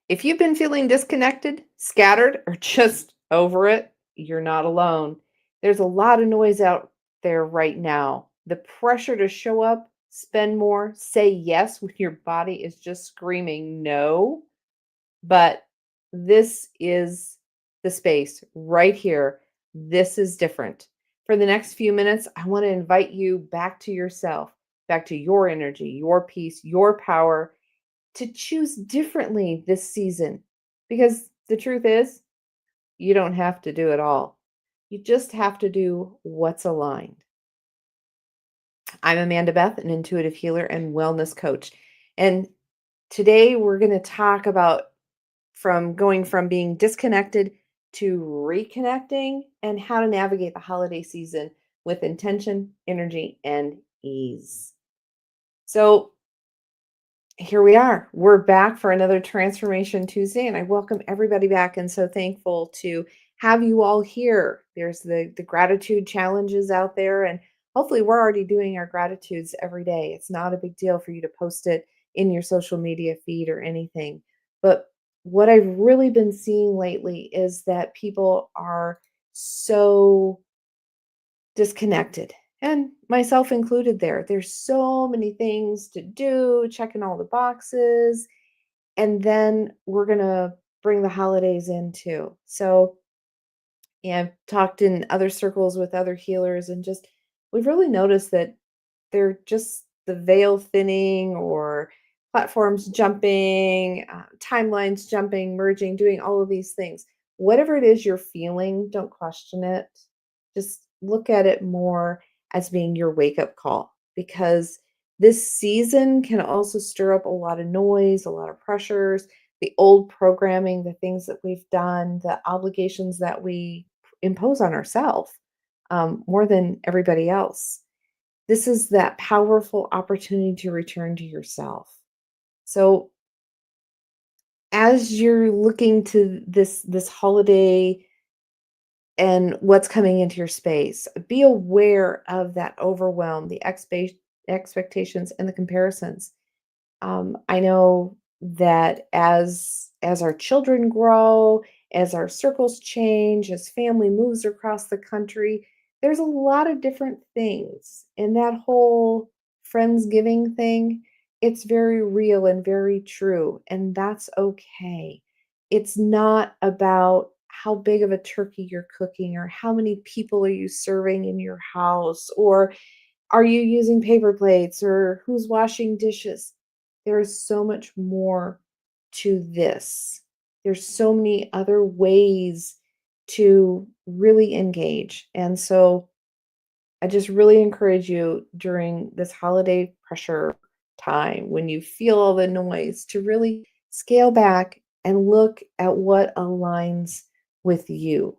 If you've been feeling disconnected, scattered, or just over it, you're not alone. There's a lot of noise out there right now. The pressure to show up, spend more, say yes when your body is just screaming no. But this is the space right here. This is different. For the next few minutes, I want to invite you back to yourself, back to your energy, your peace, your power, to choose differently this season. Because the truth is, you don't have to do it all. You just have to do what's aligned. I'm Amanda Beth, an intuitive healer and wellness coach. And today we're going to talk about from going from being disconnected to reconnecting and how to navigate the holiday season with intention, energy, and ease. So, here we are. We're back for another Transformation Tuesday, and I welcome everybody back. And so thankful to have you all here. There's the gratitude challenges out there, and hopefully, we're already doing our gratitudes every day. It's not a big deal for you to post it in your social media feed or anything. But what I've really been seeing lately is that people are so disconnected, and myself included there. There's so many things to do, checking all the boxes, and then we're going to bring the holidays in too. So, yeah, I've talked in other circles with other healers, and just we've really noticed that they're just the veil thinning or platforms jumping, timelines jumping, merging, doing all of these things. Whatever it is you're feeling, don't question it. Just look at it more as being your wake up call, because this season can also stir up a lot of noise, a lot of pressures, the old programming, the things that we've done, the obligations that we impose on ourselves more than everybody else. This is that powerful opportunity to return to yourself. So as you're looking to this holiday and what's coming into your space, be aware of that overwhelm, the expectations and the comparisons. I know that as our children grow, as our circles change, as family moves across the country, there's a lot of different things. And that whole Friendsgiving thing, it's very real and very true. And that's okay. It's not about how big of a turkey you're cooking or how many people are you serving in your house or are you using paper plates or who's washing dishes? There is so much more to this. There's so many other ways to really engage. And so I just really encourage you during this holiday pressure time when you feel all the noise to really scale back and look at what aligns with you.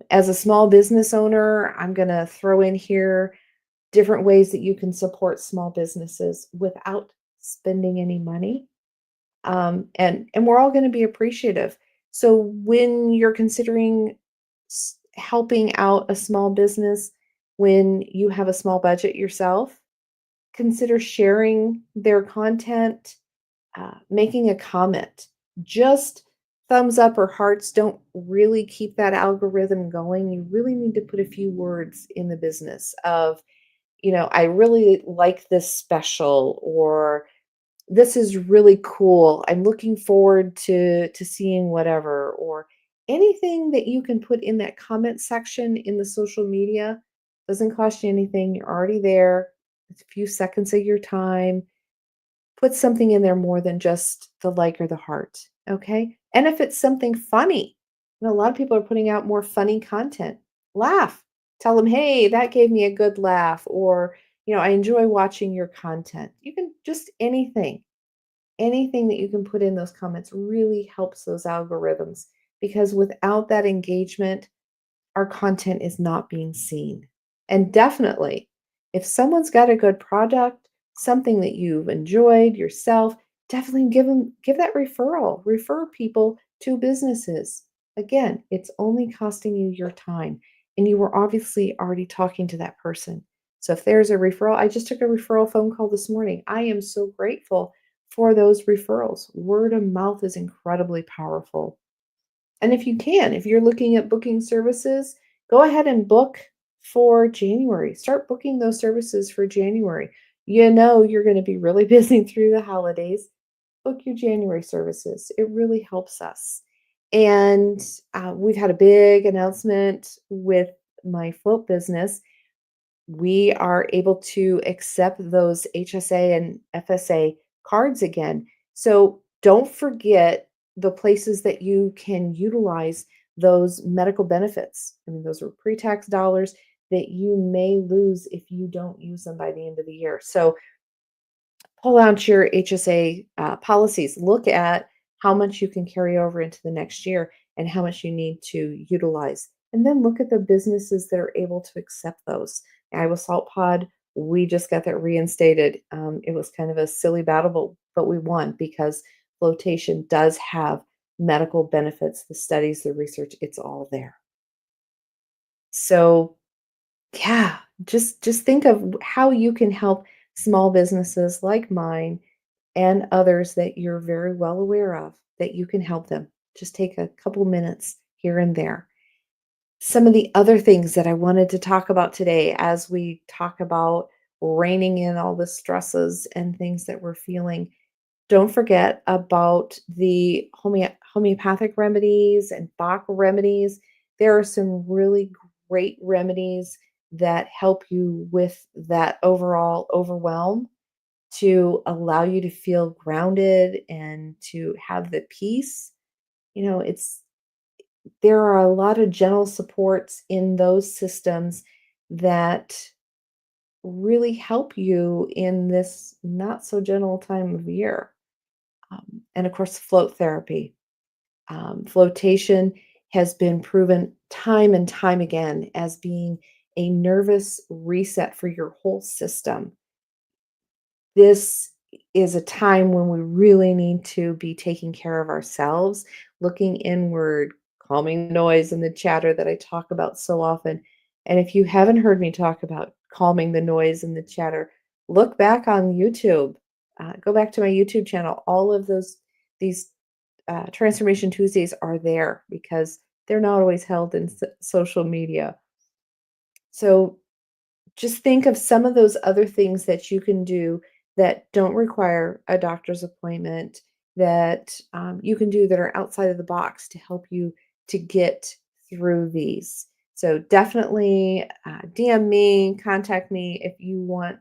As a small business owner, I'm going to throw in here different ways that you can support small businesses without spending any money. And we're all going to be appreciative. So when you're considering helping out a small business, when you have a small budget yourself, consider sharing their content, making a comment. Just thumbs up or hearts don't really keep that algorithm going. You really need to put a few words in the business of, I really like this special, or this is really cool. I'm looking forward to seeing whatever, or anything that you can put in that comment section in the social media. Doesn't cost you anything. You're already there. It's a few seconds of your time. Put something in there more than just the like or the heart. Okay. And if it's something funny, a lot of people are putting out more funny content. Laugh. Tell them, hey, that gave me a good laugh. Or, I enjoy watching your content. You can just anything that you can put in those comments really helps those algorithms, because without that engagement, our content is not being seen. And definitely, if someone's got a good product, something that you've enjoyed yourself, definitely give that referral. Refer people to businesses. Again, it's only costing you your time, and you were obviously already talking to that person. So if there's a referral, I just took a referral phone call this morning. I am so grateful for those referrals. Word of mouth is incredibly powerful. And if you can, if you're looking at booking services, go ahead and book for January. Start booking those services for January. You know you're going to be really busy through the holidays. Book your January services. It really helps us. And we've had a big announcement with my float business. We are able to accept those HSA and FSA cards again. So don't forget the places that you can utilize those medical benefits. I mean, those are pre tax dollars that you may lose if you don't use them by the end of the year. So pull out your HSA policies, look at how much you can carry over into the next year and how much you need to utilize. And then look at the businesses that are able to accept those. Iowa Salt Pod, we just got that reinstated. It was kind of a silly battle, but we won because flotation does have medical benefits. The studies, the research, it's all there. So yeah, just think of how you can help small businesses like mine and others that you're very well aware of that you can help them. Just take a couple minutes here and there. Some of the other things that I wanted to talk about today as we talk about reining in all the stresses and things that we're feeling, don't forget about the homeopathic remedies and Bach remedies. There are some really great remedies that help you with that overall overwhelm to allow you to feel grounded and to have the peace. It's there are a lot of gentle supports in those systems that really help you in this not so gentle time of year. And of course, float therapy. Flotation has been proven time and time again as being a nervous reset for your whole system. This is a time when we really need to be taking care of ourselves, looking inward, calming the noise and the chatter that I talk about so often. And if you haven't heard me talk about calming the noise and the chatter, look back on YouTube. Go back to my YouTube channel. All of these Transformation Tuesdays are there because they're not always held in social media. So just think of some of those other things that you can do that don't require a doctor's appointment, that you can do that are outside of the box to help you to get through these. So definitely DM me, contact me if you want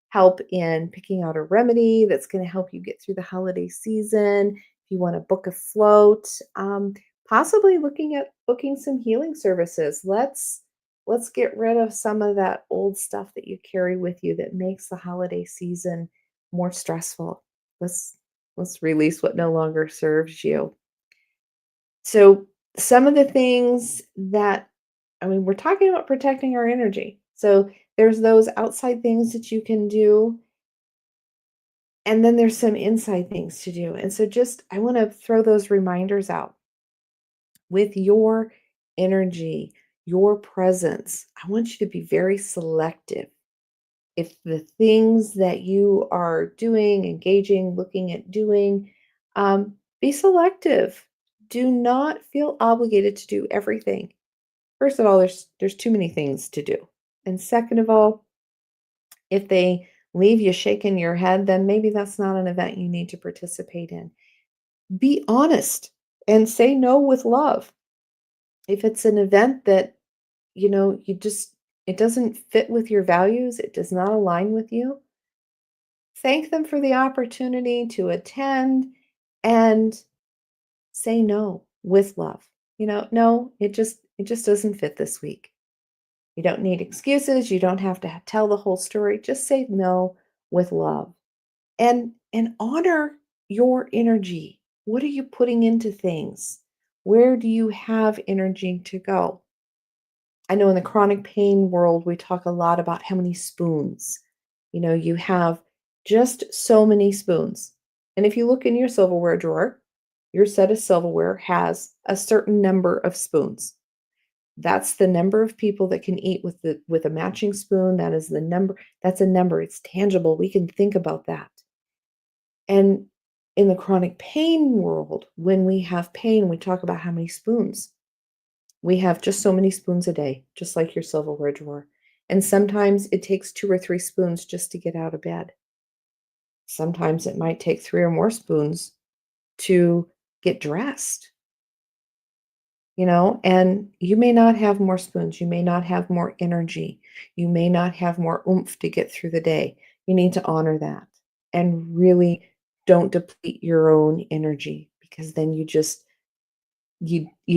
help in picking out a remedy that's going to help you get through the holiday season. If you want to book a float, possibly looking at booking some healing services. Let's get rid of some of that old stuff that you carry with you that makes the holiday season more stressful. Let's let's release what no longer serves you. So some of the things that I mean, we're talking about protecting our energy. So there's those outside things that you can do, and then there's some inside things to do. And so just I want to throw those reminders out with your energy, your presence. I want you to be very selective. If the things that you are doing, engaging, looking at doing, be selective. Do not feel obligated to do everything. First of all, there's too many things to do. And second of all, if they leave you shaking your head, then maybe that's not an event you need to participate in. Be honest and say no with love. If it's an event that, you just it doesn't fit with your values, it does not align with you, thank them for the opportunity to attend and say no with love. No, it just doesn't fit this week. You don't need excuses, you don't have to tell the whole story. Just say no with love. And honor your energy. What are you putting into things? Where do you have energy to go? I know in the chronic pain world, we talk a lot about how many spoons. You have just so many spoons. And if you look in your silverware drawer, your set of silverware has a certain number of spoons. That's the number of people that can eat with a matching spoon. That is the number. That's a number. It's tangible. We can think about that. And In the chronic pain world, when we have pain, we talk about how many spoons. We have just so many spoons a day, just like your silverware drawer. And sometimes it takes 2 or 3 spoons just to get out of bed. Sometimes it might take 3 or more spoons to get dressed, and you may not have more spoons. You may not have more energy. You may not have more oomph to get through the day. You need to honor that and really don't deplete your own energy because then you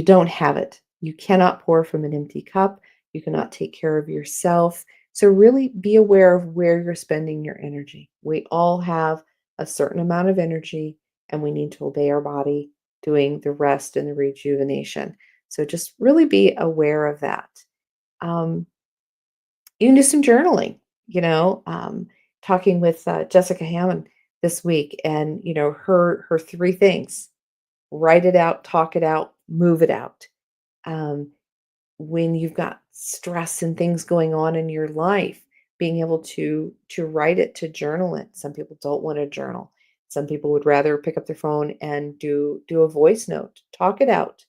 don't have it. You cannot pour from an empty cup. You cannot take care of yourself. So really be aware of where you're spending your energy. We all have a certain amount of energy and we need to obey our body doing the rest and the rejuvenation. So just really be aware of that. Um, you can do some journaling, you know, um, talking with Jessica Hammond this week and, her 3 things: write it out, talk it out, move it out. um, when you've got stress and things going on in your life, being able to write it, to journal it. Some people don't want to journal. Some people would rather pick up their phone and do a voice note, talk it out.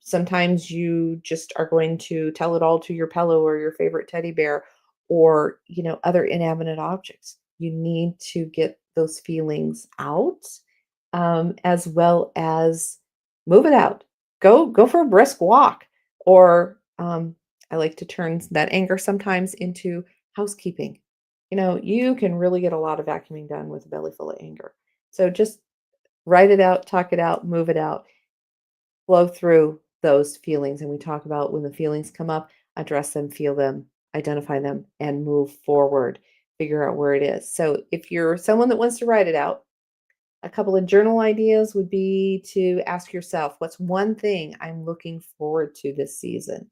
Sometimes you just are going to tell it all to your pillow or your favorite teddy bear or, other inanimate objects. You need to get those feelings out, as well as move it out. Go for a brisk walk, or I like to turn that anger sometimes into housekeeping. You can really get a lot of vacuuming done with a belly full of anger. So just write it out, talk it out, move it out, flow through those feelings. And we talk about when the feelings come up, address them, feel them, identify them, and move forward, figure out where it is. So if you're someone that wants to write it out, a couple of journal ideas would be to ask yourself, what's one thing I'm looking forward to this season?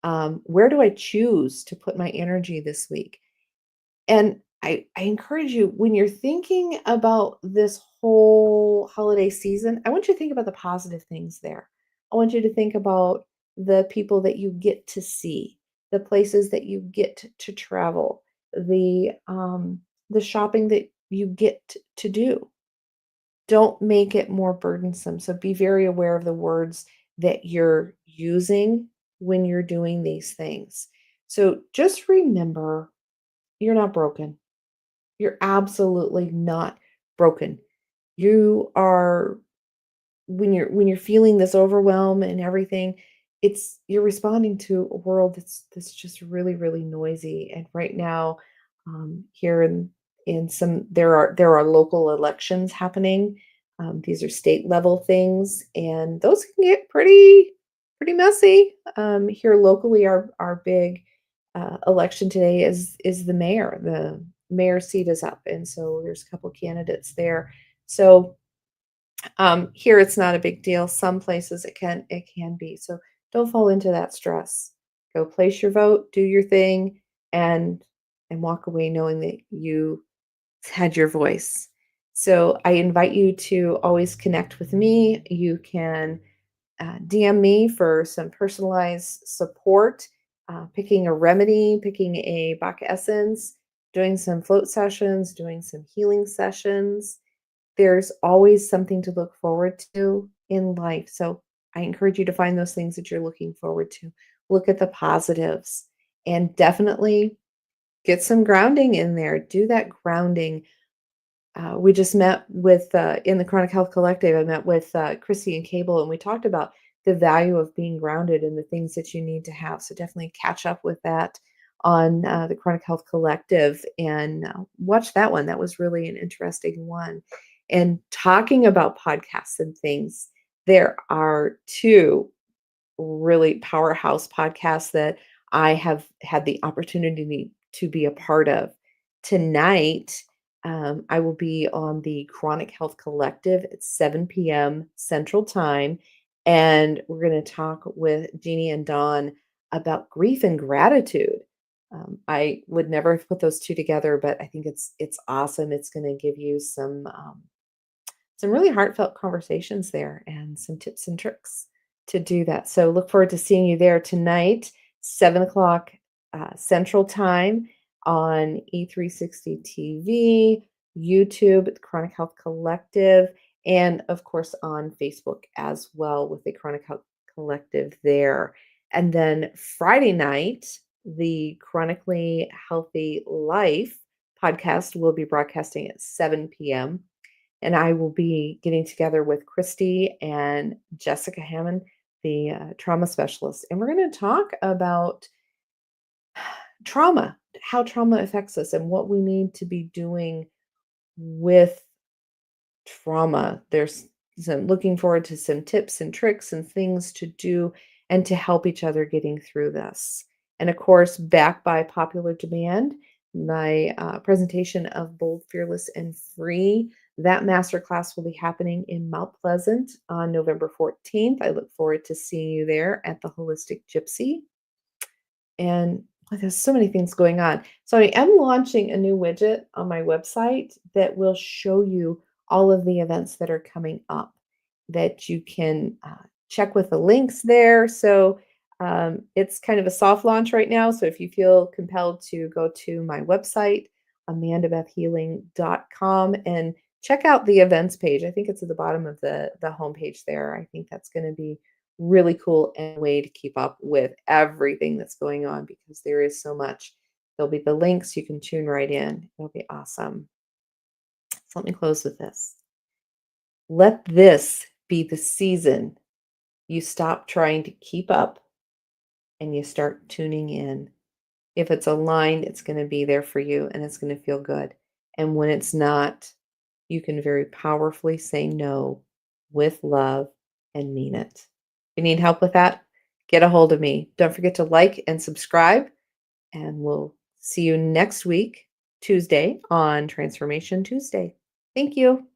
Where do I choose to put my energy this week? And I encourage you, when you're thinking about this whole holiday season, I want you to think about the positive things there. I want you to think about the people that you get to see, the places that you get to travel, the shopping that you get to do. Don't make it more burdensome. So be very aware of the words that you're using when you're doing these things. So just remember, you're not broken. You're absolutely not broken. You are, when you're feeling this overwhelm and everything, you're responding to a world that's just really, really noisy. And right now, here in some there are local elections happening. These are state level things, and those can get pretty messy. Here locally, our big election today is the mayor. The mayor seat is up, and so there's a couple candidates there. So here it's not a big deal. Some places it can be. So don't fall into that stress. Go place your vote, do your thing, and walk away knowing that you had your voice. So I invite you to always connect with me. You can DM me for some personalized support, picking a remedy, picking a Bach essence, doing some float sessions, doing some healing sessions. There's always something to look forward to in life. So I encourage you to find those things that you're looking forward to. Look at the positives and definitely get some grounding in there. Do that grounding. We just met with, in the Chronic Health Collective, I met with Chrissy and Cable, and we talked about the value of being grounded and the things that you need to have. So definitely catch up with that on the Chronic Health Collective and watch that one. That was really an interesting one. And talking about podcasts and things, there are two really powerhouse podcasts that I have had the opportunity to be a part of. Tonight, I will be on the Chronic Health Collective at 7 p.m. Central Time, and we're going to talk with Jeannie and Dawn about grief and gratitude. I would never have put those two together, but I think it's awesome. It's going to give you some really heartfelt conversations there and some tips and tricks to do that. So look forward to seeing you there tonight, 7 o'clock Central Time on E360 TV. YouTube, the Chronic Health Collective, and of course on Facebook as well with the Chronic Health Collective there. And then Friday night, the Chronically Healthy Life podcast will be broadcasting at 7 p.m. And I will be getting together with Christy and Jessica Hammond, the trauma specialist. And we're going to talk about trauma, how trauma affects us, and what we need to be doing with trauma. There's some looking forward to some tips and tricks and things to do and to help each other getting through this. And of course, back by popular demand, my presentation of Bold, Fearless, and Free. That masterclass will be happening in Mount Pleasant on November 14th. I look forward to seeing you there at the Holistic Gypsy. And there's so many things going on. So I am launching a new widget on my website that will show you all of the events that are coming up that you can check with the links there. So it's kind of a soft launch right now. So if you feel compelled to go to my website, amandabethhealing.com, and check out the events page. I think it's at the bottom of the homepage there. I think that's going to be really cool and way to keep up with everything that's going on because there is so much. There'll be the links. You can tune right in. It'll be awesome. So let me close with this. Let this be the season you stop trying to keep up and you start tuning in. If it's aligned, it's going to be there for you and it's going to feel good. And when it's not, you can very powerfully say no with love and mean it. If you need help with that, get a hold of me. Don't forget to like and subscribe, and we'll see you next week, Tuesday, on Transformation Tuesday. Thank you.